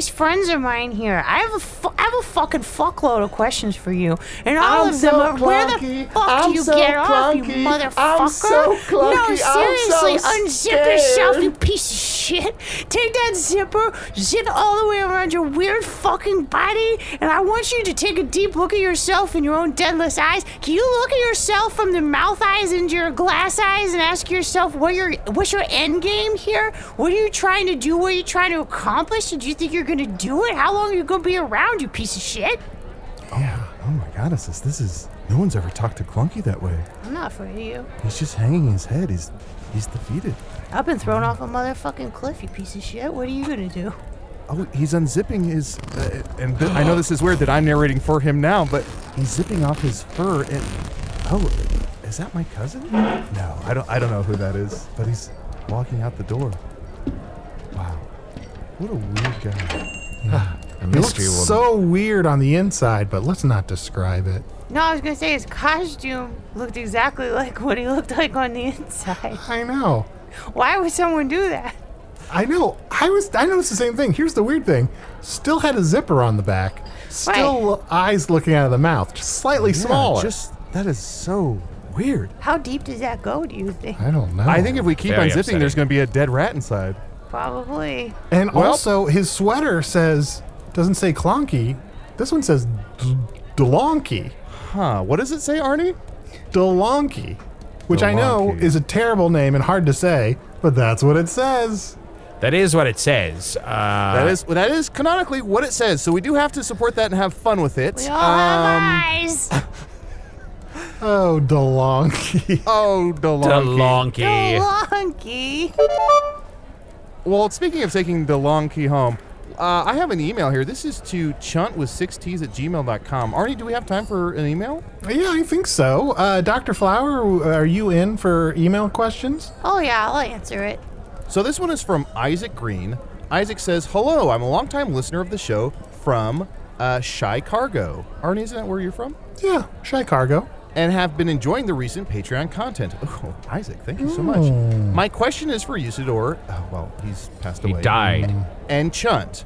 Speaker 6: friends of mine here? I have a fucking fuckload of questions for you, and all of them are. Where the fuck do you get off, you motherfucker?
Speaker 5: I'm so clunky.
Speaker 6: No, seriously,
Speaker 5: I'm so
Speaker 6: unzip yourself, you piece of shit. Take that zipper, zip it all the way around your weird fucking body, and I want you to take a deep look at yourself in your own deadless eyes. Can you look at yourself from the mouth eyes into your glass eyes and ask yourself what's your end game here? What are you trying to do? What are you trying to accomplish? Did you think you're gonna do it? How long are you gonna be around, you piece of shit?
Speaker 2: Yeah.
Speaker 4: Oh my god, this is no one's ever talked to Clunky that way.
Speaker 6: I'm not afraid of you.
Speaker 4: He's just hanging his head. He's defeated.
Speaker 6: I've been thrown off a motherfucking cliff, you piece of shit. What are you gonna do?
Speaker 4: Oh, he's unzipping his, I know this is weird that I'm narrating for him now, but he's zipping off his fur and, is that my cousin? No, I don't know who that is, but he's walking out the door. Wow, what a weird guy.
Speaker 3: A
Speaker 2: He looks so weird on the inside, but let's not describe it.
Speaker 6: No, I was gonna say his costume looked exactly like what he looked like on the inside.
Speaker 2: I know.
Speaker 6: Why would someone do that?
Speaker 2: I know. I noticed the same thing. Here's the weird thing. Still had a zipper on the back. Still eyes looking out of the mouth, just slightly smaller.
Speaker 4: That is so Weird.
Speaker 6: How deep does that go, do you think?
Speaker 2: I don't know.
Speaker 4: I think if we keep
Speaker 3: Very
Speaker 4: unzipping,
Speaker 3: upsetting.
Speaker 4: there's going to be a dead rat inside.
Speaker 6: Probably.
Speaker 2: And
Speaker 4: Well-
Speaker 2: also, his sweater doesn't say Clonky. This one says Delonky.
Speaker 4: Huh. What does it say, Arnie?
Speaker 2: Delonky. Which I know
Speaker 4: Delonky.
Speaker 2: is a terrible name and hard to say, but that's what it says.
Speaker 3: That is what it says.
Speaker 4: That is canonically what it says. So we do have to support that and have fun with it.
Speaker 6: We all have eyes.
Speaker 2: Oh, Delonky.
Speaker 4: Oh, DeLonghi.
Speaker 3: Delonky.
Speaker 6: Donkey.
Speaker 4: Well, speaking of taking DeLonghi home, I have an email here. This is to Chunt with 6ts@gmail.com. Arnie, do we have time for an email?
Speaker 2: Yeah, I think so. Dr. Flower, are you in for email questions?
Speaker 6: Oh, yeah, I'll answer it.
Speaker 4: So this one is from Isaac Green. Isaac says, "Hello, I'm a longtime listener of the show from Shy Cargo." Arnie, isn't that where you're from?
Speaker 2: Yeah, Shy Cargo.
Speaker 4: And have been enjoying the recent Patreon content. Oh, Isaac, thank you so much. My question is for Usador. Oh, well, he's passed
Speaker 3: He
Speaker 4: away.
Speaker 3: died.
Speaker 4: And Chunt.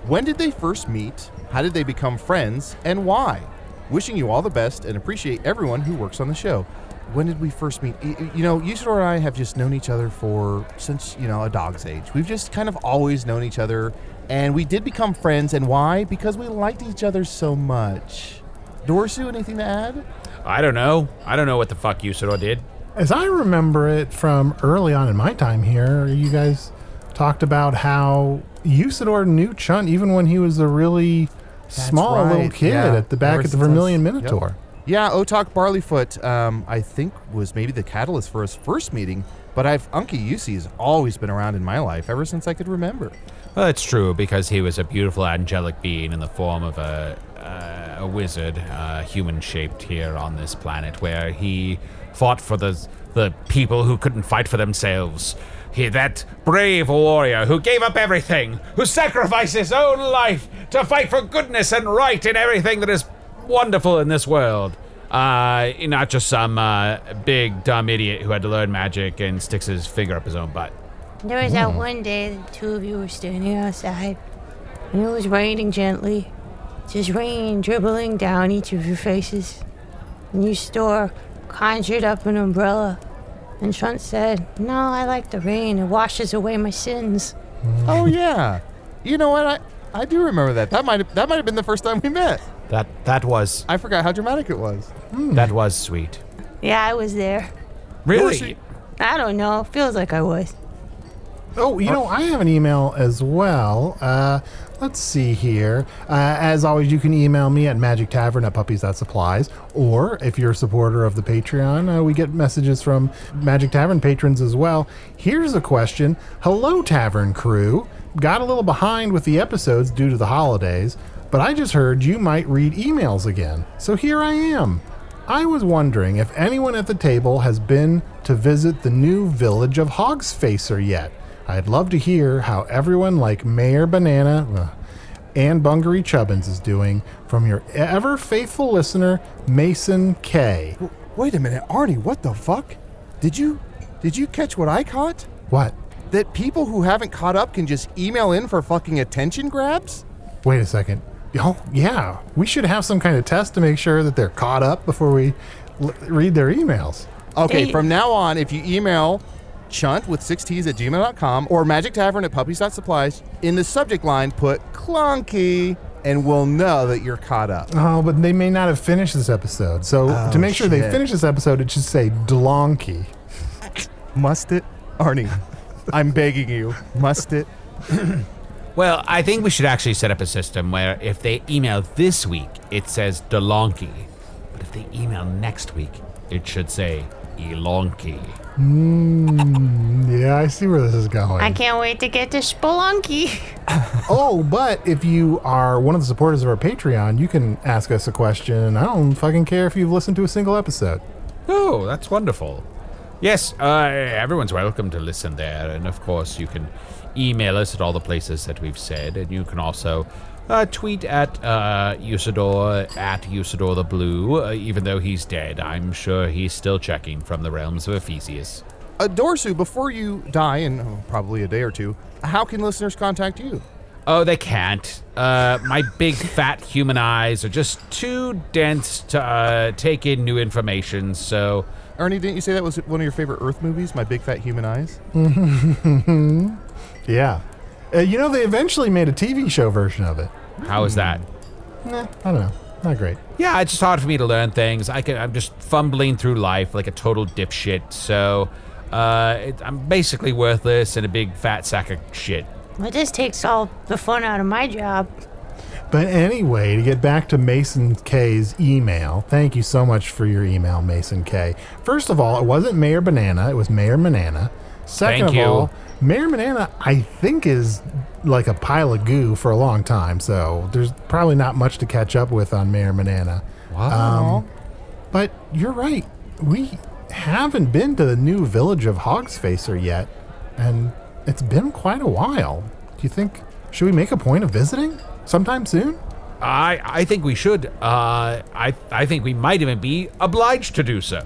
Speaker 4: When did they first meet? How did they become friends? And why? Wishing you all the best and appreciate everyone who works on the show. When did we first meet? You know, Usador and I have just known each other since, a dog's age. We've just kind of always known each other. And we did become friends. And why? Because we liked each other so much. Dorisue, anything to add?
Speaker 3: I don't know. I don't know what the fuck Usador did.
Speaker 2: As I remember it from early on in my time here, you guys talked about how Usador knew Chunt even when he was a really small little
Speaker 4: right,
Speaker 2: kid
Speaker 4: yeah.
Speaker 2: at the back
Speaker 4: Ever
Speaker 2: at the
Speaker 4: since
Speaker 2: Vermilion
Speaker 4: yep.
Speaker 2: Minotaur.
Speaker 4: Yeah, Otak Barleyfoot, I think was maybe the catalyst for us first meeting, but Unky Yusi has always been around in my life ever since I could remember.
Speaker 3: Well, it's true because he was a beautiful angelic being in the form of a wizard, human-shaped here on this planet, where he fought for the people who couldn't fight for themselves. That brave warrior who gave up everything, who sacrificed his own life to fight for goodness and right in everything that is wonderful in this world. Not just some big dumb idiot who had to learn magic and sticks his finger up his own butt.
Speaker 6: There was that one day the two of you were standing outside, and it was raining gently. Just rain dribbling down each of your faces. And Usador conjured up an umbrella. And Chunt said, "No, I like the rain. It washes away my sins."
Speaker 4: Oh yeah, you know what? I do remember that. That might have been the first time we met.
Speaker 3: That was
Speaker 4: I forgot how dramatic it was.
Speaker 3: that was sweet.
Speaker 6: Yeah, I was there.
Speaker 3: Really?
Speaker 6: I don't know. Feels like I was.
Speaker 2: Oh, I have an email as well. Let's see here. As always, you can email me at magictavern@puppies.supplies. Or if you're a supporter of the Patreon, we get messages from Magic Tavern patrons as well. Here's a question. Hello, Tavern crew. Got a little behind with the episodes due to the holidays, but I just heard you might read emails again. So here I am. I was wondering if anyone at the table has been to visit the new village of Hogsfacer yet. I'd love to hear how everyone like Mayor Banana and Bungaree Chubbins is doing from your ever faithful listener, Mason K.
Speaker 4: Wait a minute, Arnie, what the fuck? Did you catch what I caught?
Speaker 2: What?
Speaker 4: That people who haven't caught up can just email in for fucking attention grabs?
Speaker 2: Wait a second. Oh, yeah. We should have some kind of test to make sure that they're caught up before we read their emails.
Speaker 4: Okay,
Speaker 6: Hey.
Speaker 4: from now on, if you email Chunt with 6ts@gmail.com or magictavern@puppies.supplies, in the subject line put clunky and we'll know that you're caught up.
Speaker 2: Oh, but they may not have finished this episode. So to make sure they
Speaker 4: shit.
Speaker 2: finish this episode, it should say Delonky.
Speaker 4: Must it? Arnie, I'm begging you. Must it?
Speaker 3: Well, I think we should actually set up a system where if they email this week, it says Delonky. But if they email next week, it should say Elonky.
Speaker 2: Yeah, I see where this is going.
Speaker 6: I can't wait to get to Spelunky.
Speaker 2: Oh, but if you are one of the supporters of our Patreon, you can ask us a question. I don't fucking care if you've listened to a single episode.
Speaker 3: Oh, that's wonderful. Yes, everyone's welcome to listen there. And of course, you can email us at all the places that we've said. And you can also tweet at Usador, at Usador the Blue. Even though he's dead, I'm sure he's still checking from the realms of Ephesius.
Speaker 4: Dorsu, before you die in probably a day or two, how can listeners contact you?
Speaker 3: Oh, they can't. My big fat human eyes are just too dense to take in new information, so
Speaker 4: Arnie, didn't you say that was one of your favorite Earth movies, My Big Fat Human Eyes?
Speaker 2: Yeah. They eventually made a TV show version of it.
Speaker 3: How is that?
Speaker 2: I don't know. Not great.
Speaker 3: Yeah, it's just hard for me to learn things. I'm just fumbling through life like a total dipshit. So, I'm basically worthless and a big fat sack of shit.
Speaker 6: Well, this takes all the fun out of my job.
Speaker 2: But anyway, to get back to Mason K's email, thank you so much for your email, Mason K. First of all, it wasn't Mayor Banana, it was Mayor Manana. Second
Speaker 3: Thank
Speaker 2: of
Speaker 3: you.
Speaker 2: all, Mayor Manana, I think, is like a pile of goo for a long time, so there's probably not much to catch up with on Mayor Manana.
Speaker 3: Wow.
Speaker 2: But you're right. We haven't been to the new village of Hogsfacer yet, and it's been quite a while. Do you think, should we make a point of visiting sometime soon?
Speaker 3: I think we should. I think we might even be obliged to do so.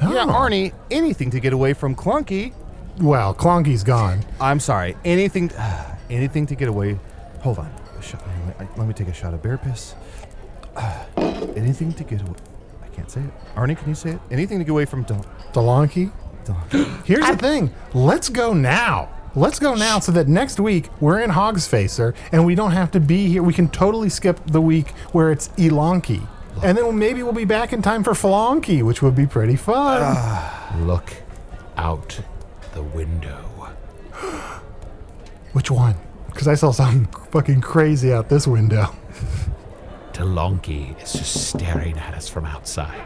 Speaker 4: Yeah,
Speaker 2: Oh.
Speaker 4: Arnie, anything to get away from Clunky.
Speaker 2: Well, Clonky's gone.
Speaker 4: I'm sorry. Anything to get away. Hold on. Let me take a shot of bear piss. Anything to get away. I can't say it. Arnie, can you say it? Anything to get away from
Speaker 2: DeLonky? Here's the thing. Let's go now. Let's go now so that next week we're in Hogsfacer and we don't have to be here. We can totally skip the week where it's Elonky. And then maybe we'll be back in time for Flonky, which would be pretty fun.
Speaker 3: Look out the window.
Speaker 2: Which one? Because I saw something fucking crazy out this window.
Speaker 3: Telonki is just staring at us from outside.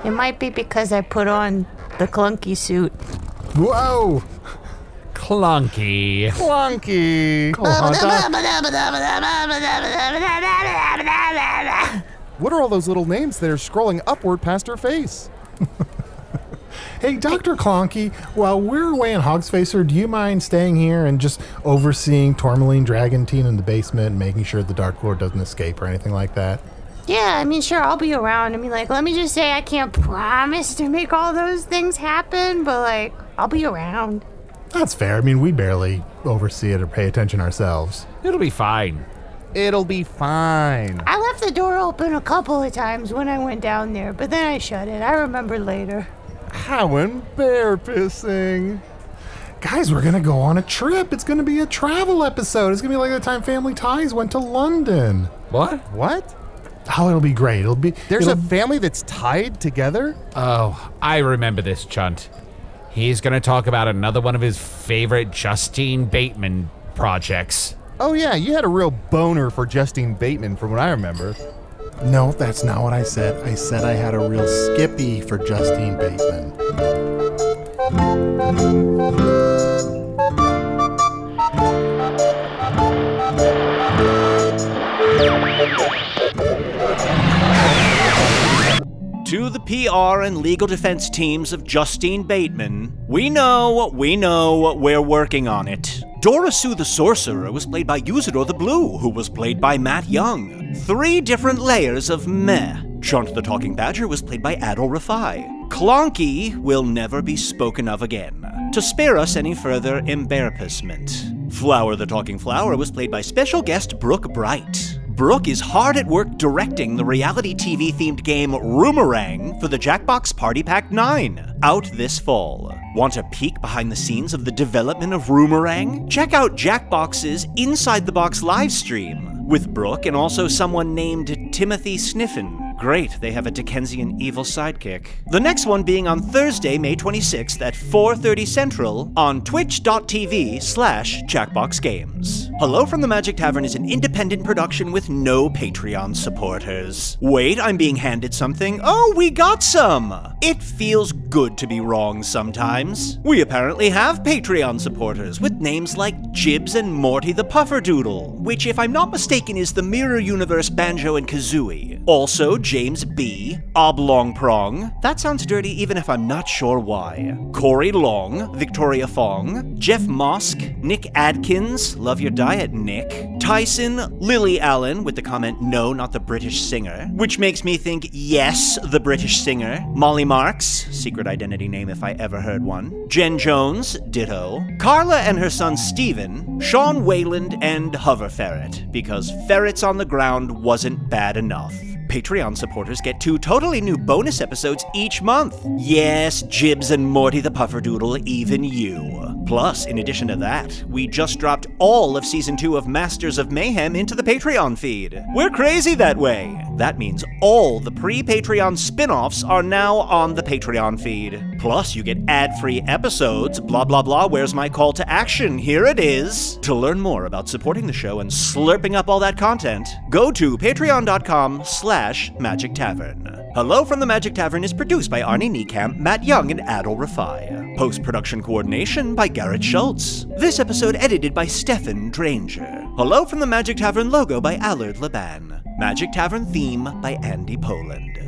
Speaker 6: It might be because I put on the clunky suit.
Speaker 2: Whoa!
Speaker 3: Clunky.
Speaker 4: Clunky. What are all those little names that are scrolling upward past her face?
Speaker 2: Hey, Dr. Clonky, while we're away in Hogsfacer, do you mind staying here and just overseeing Tourmaline Dragantine in the basement and making sure the Dark Lord doesn't escape or anything like that?
Speaker 6: Yeah, I mean, sure, I'll be around. I mean, let me just say I can't promise to make all those things happen, but, I'll be around.
Speaker 2: That's fair. I mean, we barely oversee it or pay attention ourselves.
Speaker 3: It'll be fine.
Speaker 4: It'll be fine.
Speaker 6: I left the door open a couple of times when I went down there, but then I shut it. I remembered later.
Speaker 4: How embarrassing.
Speaker 2: Guys, we're going to go on a trip. It's going to be a travel episode. It's going to be like the time Family Ties went to London.
Speaker 4: What?
Speaker 2: Oh, it'll be great.
Speaker 4: There's a family that's tied together?
Speaker 3: Oh, I remember this, Chunt. He's going to talk about another one of his favorite Justine Bateman projects.
Speaker 4: Oh, yeah, you had a real boner for Justine Bateman from what I remember.
Speaker 2: No, that's not what I said. I said I had a real skippy for Justine Bateman.
Speaker 1: To the PR and legal defense teams of Justine Bateman, we know, we're working on it. Dorisue the Sorcerer was played by Usador the Blue, who was played by Matt Young. 3 different layers of meh. Chunt the Talking Badger was played by Adal Rifai. Clonky will never be spoken of again, to spare us any further embarrassment. Flower the Talking Flower was played by special guest Brooke Breit. Brooke is hard at work directing the reality TV-themed game Roomerang for the Jackbox Party Pack 9, out this fall. Want a peek behind the scenes of the development of Roomerang? Check out Jackbox's Inside the Box livestream with Brooke and also someone named Timothy Sniffen. Great, they have a Dickensian evil sidekick. The next one being on Thursday, May 26th at 4:30 Central on twitch.tv/JackboxGames. Hello from the Magic Tavern is an independent production with no Patreon supporters. Wait, I'm being handed something. Oh, we got some! It feels good to be wrong sometimes. We apparently have Patreon supporters with names like Jibs and Morty the Pufferdoodle, which if I'm not mistaken is the Mirror Universe Banjo and Kazooie. Also, James B, Oblong Prong, that sounds dirty even if I'm not sure why, Corey Long, Victoria Fong, Jeff Mosk, Nick Adkins, love your diet, Nick, Tyson, Lily Allen with the comment, no, not the British singer, which makes me think, yes, the British singer, Molly Marks, secret identity name if I ever heard one, Jen Jones, ditto, Carla and her son Steven, Sean Wayland, and Hover Ferret, because ferrets on the ground wasn't bad enough. Patreon supporters get 2 totally new bonus episodes each month. Yes, Jibs and Morty the Pufferdoodle, even you. Plus, in addition to that, we just dropped all of Season 2 of Masters of Mayhem into the Patreon feed. We're crazy that way. That means all the pre-Patreon spin-offs are now on the Patreon feed. Plus, you get ad-free episodes, blah blah blah, where's my call to action? Here it is. To learn more about supporting the show and slurping up all that content, go to patreon.com/Magic Tavern. Hello from the Magic Tavern is produced by Arnie, Niekamp, Matt Young, and Adal Rifai. Post-production coordination by Garrett Schultz. This episode edited by Sniffen, Dranger. Hello from the Magic Tavern logo by Allard, Laban. Magic Tavern theme by Andy Poland.